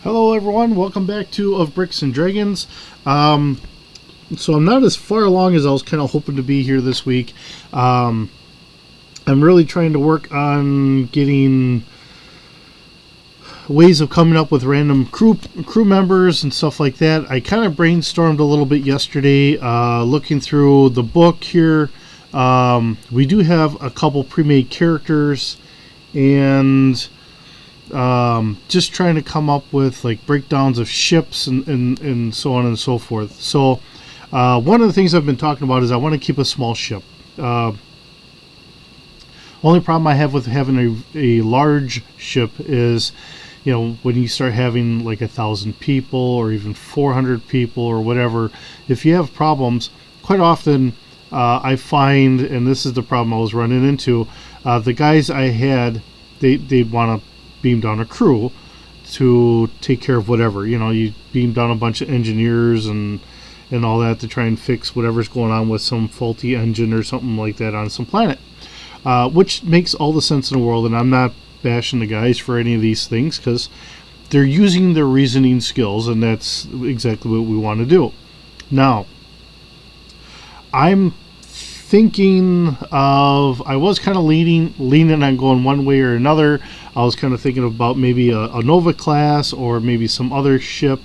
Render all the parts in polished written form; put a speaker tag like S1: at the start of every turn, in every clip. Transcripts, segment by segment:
S1: Hello everyone, welcome back to Of Bricks and Dragons. So I'm not as far along as I was kind of hoping to be here this week. I'm really trying to work on getting ways of coming up with random crew members and stuff like that. I kind of brainstormed a little bit yesterday, looking through the book here. We do have a couple pre-made characters, and just trying to come up with like breakdowns of ships and so on and so forth. So one of the things I've been talking about is I want to keep a small ship. Only problem I have with having a large ship is, you know, when you start having like 1,000 people or even 400 people or whatever, if you have problems, quite often I find, and this is the problem I was running into, the guys I had, they want to beam down a crew to take care of whatever. You know, you beam down a bunch of engineers and all that to try and fix whatever's going on with some faulty engine or something like that on some planet, which makes all the sense in the world. And I'm not bashing the guys for any of these things, because they're using their reasoning skills, and that's exactly what we want to do. Now, I'm thinking of, I was kind of leaning on going one way or another. I was kind of thinking about maybe a Nova class, or maybe some other ship,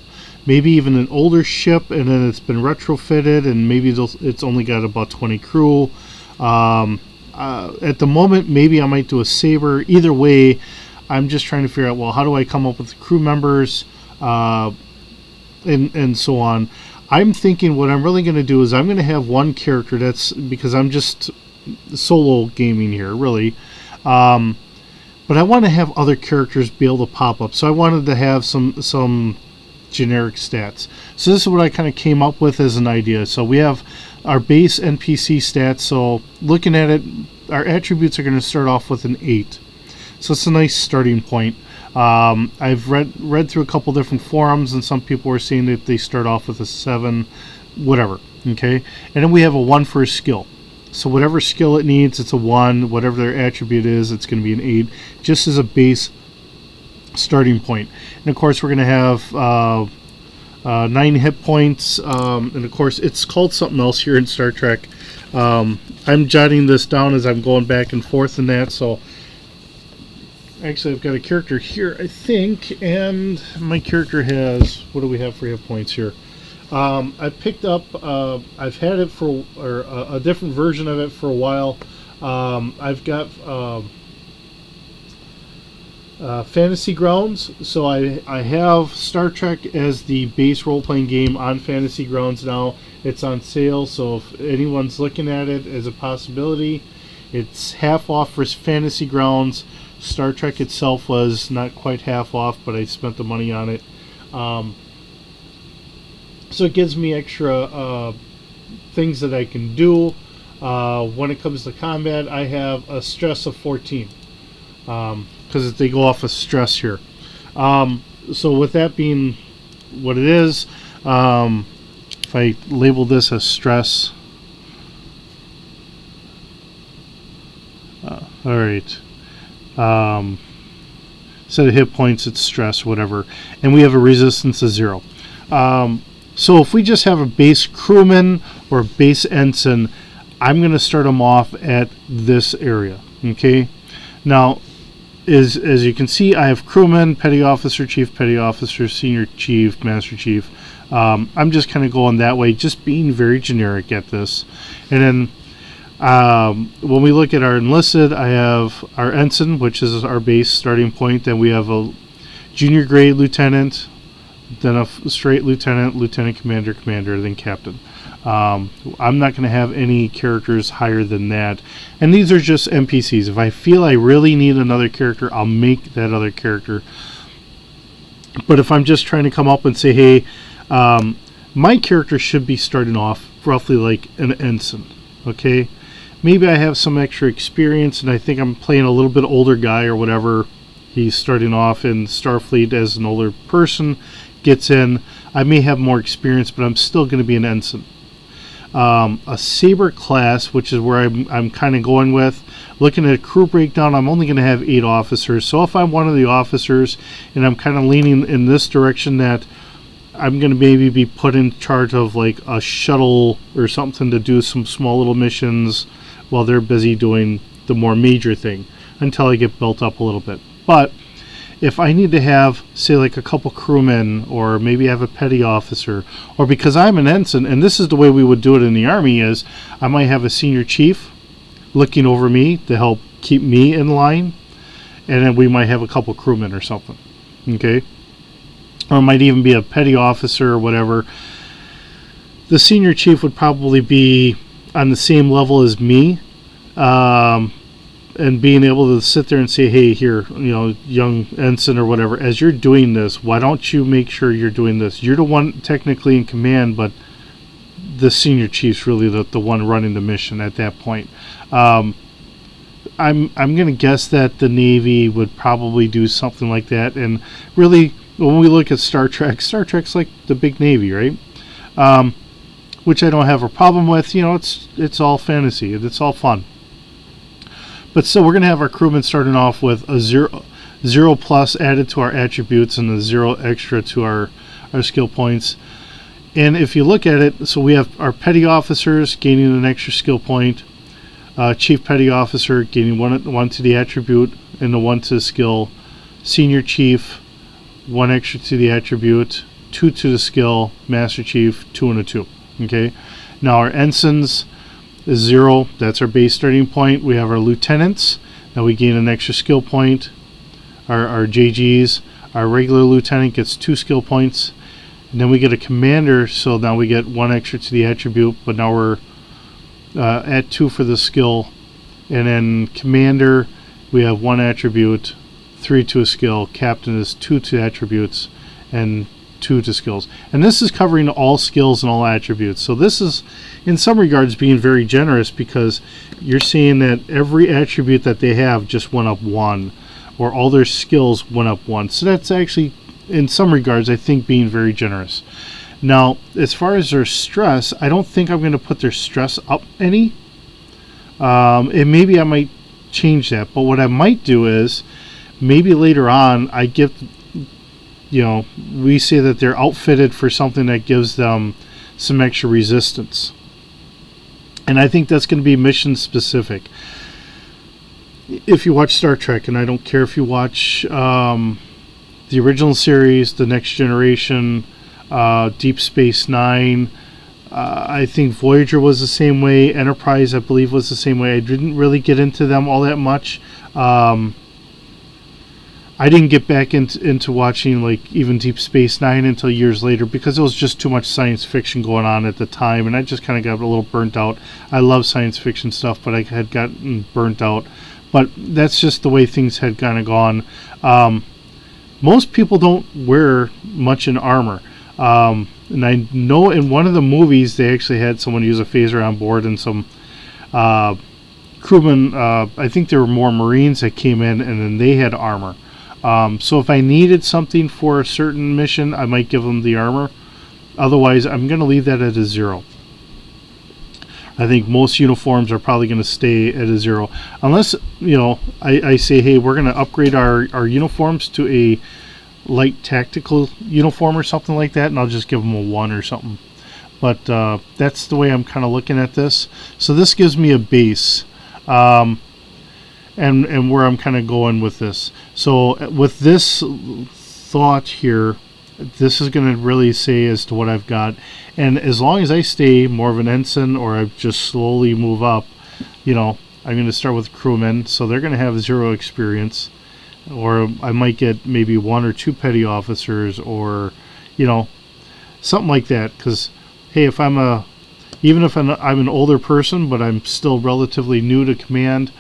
S1: maybe even an older ship, and then it's been retrofitted, and maybe it's only got about 20 crew. At the moment, maybe I might do a Saber. Either way, I'm just trying to figure out, well, how do I come up with the crew members, and so on. I'm thinking what I'm really going to do is I'm going to have one character, that's because I'm just solo gaming here, really. But I want to have other characters be able to pop up. So I wanted to have some generic stats. So this is what I kind of came up with as an idea. So we have our base NPC stats. So looking at it, our attributes are going to start off with an 8. So it's a nice starting point. I've read through a couple different forums, and some people were saying that they start off with a 7, whatever. Okay, and then we have a 1 for a skill. So whatever skill it needs, it's a 1. Whatever their attribute is, it's going to be an 8, just as a base starting point. And of course, we're going to have 9 hit points, and of course, it's called something else here in Star Trek. I'm jotting this down as I'm going back and forth in that. So actually, I've got a character here, I think, and my character has, what do we have for hit points here? I picked up, I've had it for, or a different version of it for a while. I've got Fantasy Grounds, so I have Star Trek as the base role-playing game on Fantasy Grounds now. It's on sale, so if anyone's looking at it as a possibility, it's half off for Fantasy Grounds. Star Trek itself was not quite half off, but I spent the money on it. So it gives me extra things that I can do. When it comes to combat, I have a stress of 14, because they go off of stress here. So with that being what it is, if I label this as stress, alright, instead of hit points, it's stress, whatever, and we have a resistance of 0. So if we just have a base crewman or a base ensign, I'm going to start them off at this area. Okay, now as you can see, I have crewman, petty officer, senior chief, master chief. I'm just kind of going that way, just being very generic at this. And then when we look at our enlisted, I have our ensign, which is our base starting point. Then we have a junior grade lieutenant, then a straight lieutenant, lieutenant commander, commander, then captain. I'm not going to have any characters higher than that. And these are just NPCs. If I feel I really need another character, I'll make that other character. But if I'm just trying to come up and say, hey, my character should be starting off roughly like an ensign. Okay? Maybe I have some extra experience, and I think I'm playing a little bit older guy or whatever. He's starting off in Starfleet as an older person, gets in. I may have more experience, but I'm still going to be an ensign. A saber class, which is where I'm kind of going with. Looking at crew breakdown, I'm only going to have 8 officers. So if I'm one of the officers and I'm kind of leaning in this direction, that I'm going to maybe be put in charge of like a shuttle or something to do some small little missions while they're busy doing the more major thing until I get built up a little bit. But if I need to have, say, like a couple crewmen, or maybe have a petty officer, or because I'm an ensign, and this is the way we would do it in the Army, is I might have a senior chief looking over me to help keep me in line, and then we might have a couple crewmen or something, okay? Or it might even be a petty officer or whatever. The senior chief would probably be on the same level as me, and being able to sit there and say, hey, here, young ensign or whatever, as you're doing this, why don't you make sure you're doing this? You're the one technically in command, but the senior chief's really the one running the mission at that point. I'm going to guess that the Navy would probably do something like that. And really, when we look at Star Trek's like the big Navy, right? Which I don't have a problem with. It's all fantasy. It's all fun. But still, we're going to have our crewmen starting off with a 0 plus added to our attributes and a 0 extra to our skill points. And if you look at it, so we have our petty officers gaining an extra skill point, chief petty officer gaining one to the attribute and the 1 to the skill, senior chief 1 extra to the attribute, 2 to the skill, master chief 2 and a 2. Okay, now our ensigns is 0. That's our base starting point. We have our lieutenants. Now we gain an extra skill point. Our JGs. Our regular lieutenant gets 2 skill points. And then we get a commander, so now we get 1 extra to the attribute, but now we're at 2 for the skill. And then commander, we have 1 attribute, 3 to a skill. Captain is 2 to attributes, and 2 to skills. And this is covering all skills and all attributes. So this is, in some regards, being very generous, because you're seeing that every attribute that they have just went up 1, or all their skills went up 1. So that's actually, in some regards, I think being very generous. Now, as far as their stress, I don't think I'm going to put their stress up any. And maybe I might change that. But what I might do is, maybe later on, I give, we say that they're outfitted for something that gives them some extra resistance. And I think that's going to be mission specific. If you watch Star Trek, and I don't care if you watch the original series, The Next Generation, Deep Space Nine, I think Voyager was the same way, Enterprise I believe was the same way. I didn't really get into them all that much. I didn't get back into watching like even Deep Space Nine until years later, because it was just too much science fiction going on at the time, and I just kind of got a little burnt out. I love science fiction stuff, but I had gotten burnt out. But that's just the way things had kind of gone. Most people don't wear much in armor. And I know in one of the movies they actually had someone use a phaser on board, and some crewmen, I think there were more Marines that came in, and then they had armor. So if I needed something for a certain mission, I might give them the armor. Otherwise, I'm going to leave that at a 0. I think most uniforms are probably going to stay at a 0. Unless, I say, hey, we're going to upgrade our uniforms to a light tactical uniform or something like that, and I'll just give them a 1 or something. But that's the way I'm kind of looking at this. So this gives me a base. And where I'm kind of going with this. So with this thought here, this is going to really say as to what I've got. And as long as I stay more of an ensign, or I just slowly move up, I'm going to start with crewmen. So they're going to have 0 experience. Or I might get maybe 1 or 2 petty officers, or, something like that. Because, hey, if even if I'm an older person, but I'm still relatively new to command,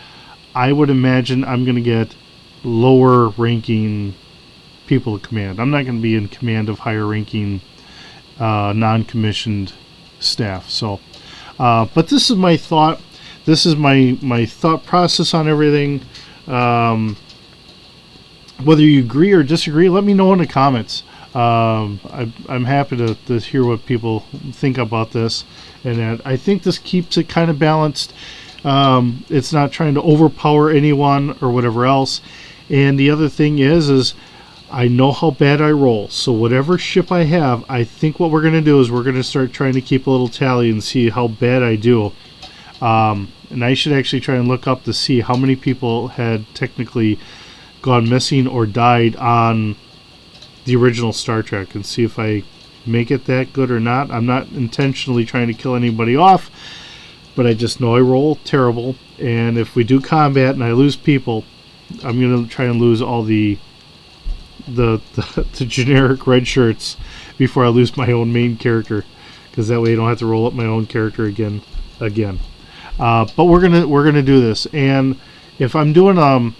S1: I would imagine I'm going to get lower ranking people to command. I'm not going to be in command of higher ranking non-commissioned staff. So, but this is my thought. This is my thought process on everything. Whether you agree or disagree, let me know in the comments. I'm happy to hear what people think about this, and that I think this keeps it kind of balanced. It's not trying to overpower anyone or whatever else. And the other thing is I know how bad I roll. So whatever ship I have, I think what we're going to do is we're going to start trying to keep a little tally and see how bad I do. And I should actually try and look up to see how many people had technically gone missing or died on the original Star Trek, and see if I make it that good or not. I'm not intentionally trying to kill anybody off, but I just know I roll terrible, and if we do combat and I lose people, I'm going to try and lose all the generic red shirts before I lose my own main character, because that way I don't have to roll up my own character again. But we're gonna do this, and if I'm doing a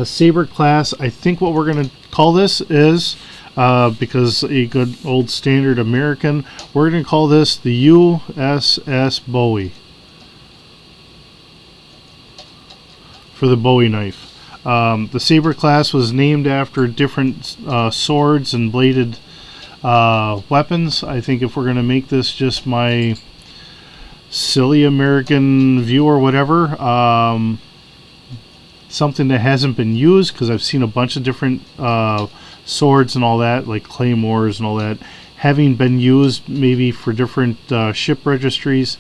S1: Saber class, I think what we're gonna call this is, because a good old standard American, we're gonna call this the USS Bowie, for the Bowie knife. The Saber class was named after different swords and bladed weapons. I think if we're going to make this just my silly American view or whatever, something that hasn't been used, because I've seen a bunch of different swords and all that, like claymores and all that, having been used maybe for different ship registries.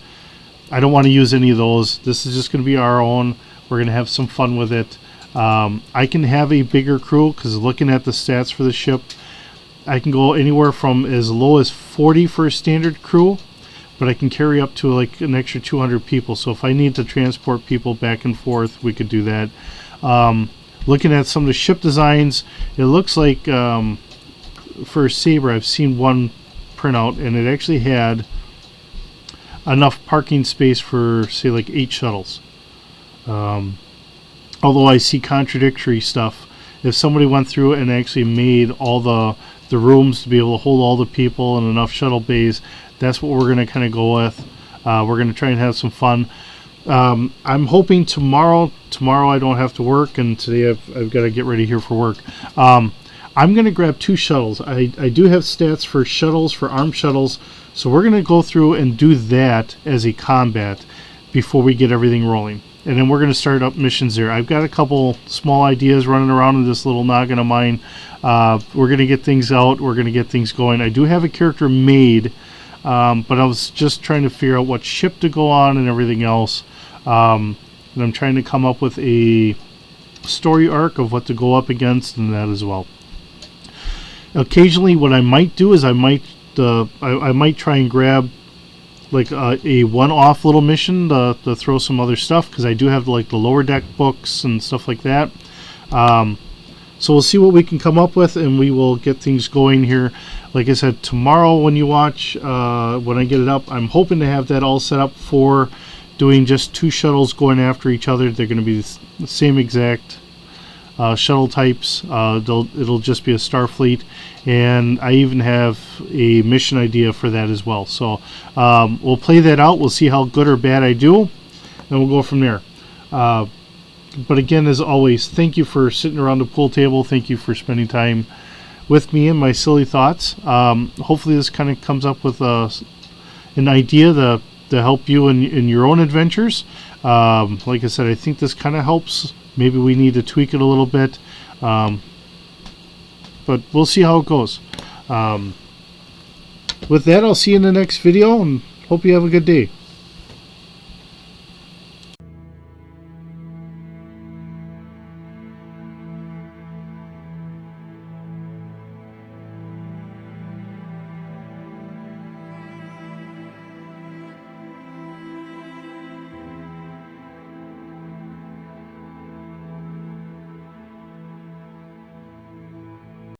S1: I don't want to use any of those. This is just going to be our own. We're going to have some fun with it. I can have a bigger crew, because looking at the stats for the ship, I can go anywhere from as low as 40 for a standard crew, but I can carry up to like an extra 200 people. So if I need to transport people back and forth, we could do that. Looking at some of the ship designs, it looks like for Saber, I've seen one printout, and it actually had enough parking space for, say, like 8 shuttles. Although I see contradictory stuff. If somebody went through and actually made all the rooms to be able to hold all the people and enough shuttle bays, that's what we're going to kind of go with. We're going to try and have some fun. I'm hoping tomorrow I don't have to work, and today I've got to get ready here for work. I'm going to grab 2 shuttles. I do have stats for shuttles, for armed shuttles, so we're going to go through and do that as a combat before we get everything rolling. And then we're going to start up missions there. I've got a couple small ideas running around in this little noggin of mine. We're going to get things out. We're going to get things going. I do have a character made, but I was just trying to figure out what ship to go on and everything else. And I'm trying to come up with a story arc of what to go up against and that as well. Occasionally, what I might do is I might try and grab like a one-off little mission to throw some other stuff, because I do have like the lower deck books and stuff like that. So we'll see what we can come up with, and we will get things going here. Like I said, tomorrow when you watch, when I get it up, I'm hoping to have that all set up for doing just 2 shuttles going after each other. They're going to be the same exact shuttle types. It'll just be a Starfleet, and I even have a mission idea for that as well. So we'll play that out. We'll see how good or bad I do, and we'll go from there. But again, as always, thank you for sitting around the pool table. Thank you for spending time with me and my silly thoughts. Hopefully this kind of comes up with an idea to help you in your own adventures. Like I said, I think this kind of helps. Maybe we need to tweak it a little bit, but we'll see how it goes. With that, I'll see you in the next video, and hope you have a good day.